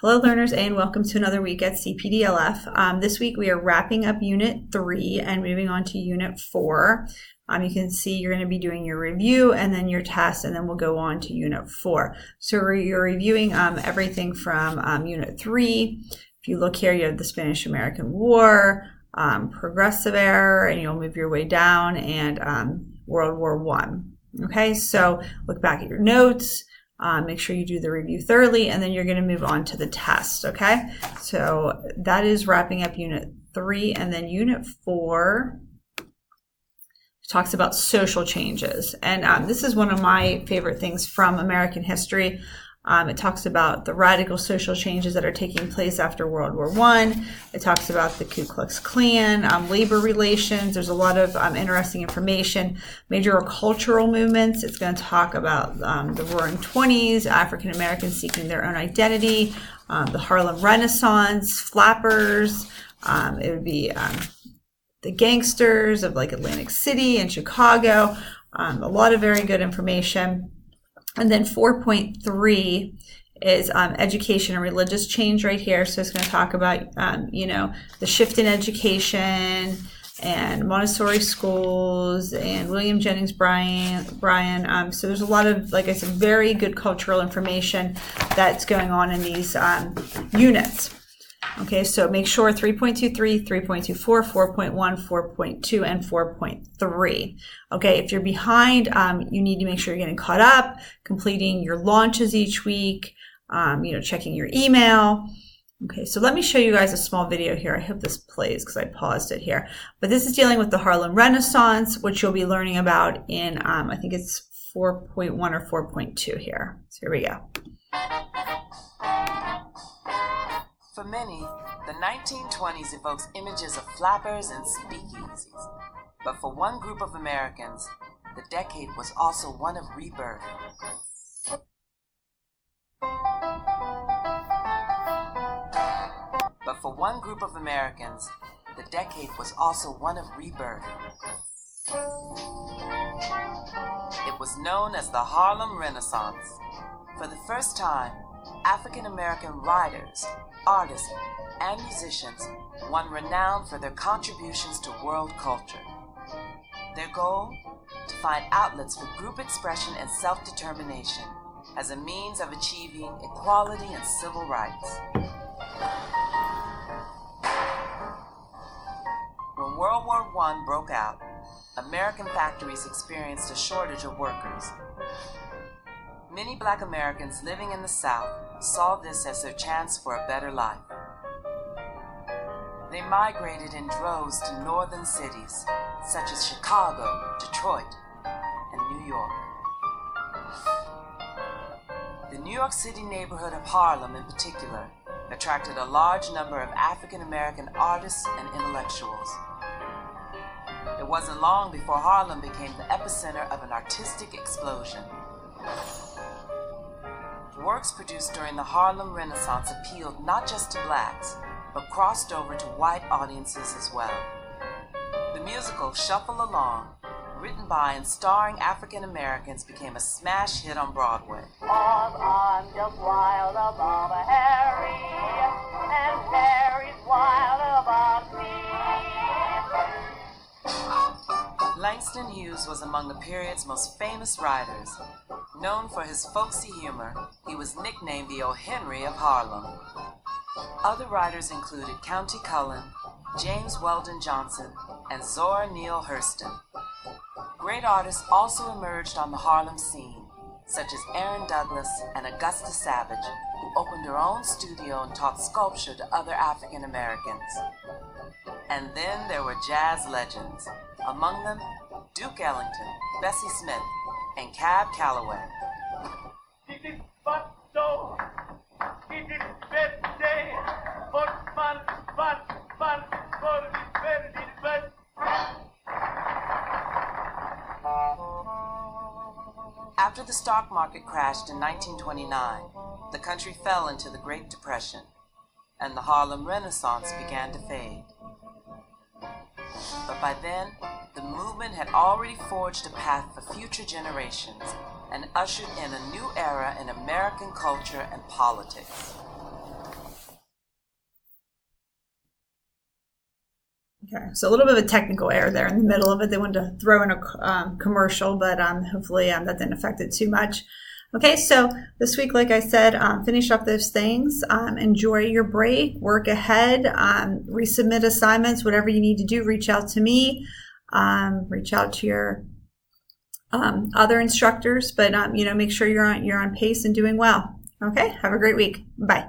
Hello learners and welcome to another week at CPDLF. This week we are wrapping up Unit 3 and moving on to Unit 4. You can see you're going to be doing your review and then your test, and then we'll go on to Unit 4. So you're reviewing everything from Unit 3. If you look here, you have the Spanish-American War, Progressive Era, and you'll move your way down, and World War I. Okay, so look back at your notes. Make sure you do the review thoroughly, and then you're going to move on to the test, okay? So that is wrapping up Unit 3, and then Unit 4 talks about social changes. And this is one of my favorite things from American history. It talks about the radical social changes that are taking place after World War I. It talks about the Ku Klux Klan, labor relations. There's a lot of interesting information. Major cultural movements. It's going to talk about the Roaring Twenties, African Americans seeking their own identity, the Harlem Renaissance, flappers. It would be the gangsters of like Atlantic City and Chicago. A lot of very good information. And then 4.3 is education and religious change right here. So it's going to talk about, the shift in education and Montessori schools and William Jennings Bryan. So there's a lot of, like I said, very good cultural information that's going on in these units. Okay, so make sure 3.23, 3.24, 4.1, 4.2, and 4.3. Okay, if you're behind, you need to make sure you're getting caught up, completing your launches each week, checking your email. Okay, so let me show you guys a small video here. I hope this plays because I paused it here. But this is dealing with the Harlem Renaissance, which you'll be learning about in, I think it's 4.1 or 4.2 here. So here we go. For many, the 1920s evokes images of flappers and speakeasies. But for one group of Americans, the decade was also one of rebirth. It was known as the Harlem Renaissance. For the first time, African American writers, artists, and musicians won renown for their contributions to world culture. Their goal? To find outlets for group expression and self-determination as a means of achieving equality and civil rights. When World War I broke out, American factories experienced a shortage of workers. Many Black Americans living in the South saw this as their chance for a better life. They migrated in droves to northern cities, such as Chicago, Detroit, and New York. The New York City neighborhood of Harlem, in particular, attracted a large number of African American artists and intellectuals. It wasn't long before Harlem became the epicenter of an artistic explosion. Works produced during the Harlem Renaissance appealed not just to blacks, but crossed over to white audiences as well. The musical Shuffle Along, written by and starring African Americans, became a smash hit on Broadway. I'm just wild about Harry, and Harry's wild about me. Langston Hughes was among the period's most famous writers. Known for his folksy humor, he was nicknamed the O. Henry of Harlem. Other writers included Countee Cullen, James Weldon Johnson, and Zora Neale Hurston. Great artists also emerged on the Harlem scene, such as Aaron Douglas and Augusta Savage, who opened their own studio and taught sculpture to other African Americans. And then there were jazz legends, among them Duke Ellington, Bessie Smith, and Cab Calloway. After the stock market crashed in 1929, the country fell into the Great Depression, and the Harlem Renaissance began to fade. But by then, the movement had already forged a path for future generations and ushered in a new era in American culture and politics. Okay, so a little bit of a technical error there in the middle of it. They wanted to throw in a commercial, but hopefully that didn't affect it too much. Okay, so this week, like I said, finish up those things. Enjoy your break, work ahead, resubmit assignments, whatever you need to do, reach out to me, reach out to your other instructors, but make sure you're on pace and doing well. Okay, have a great week. Bye.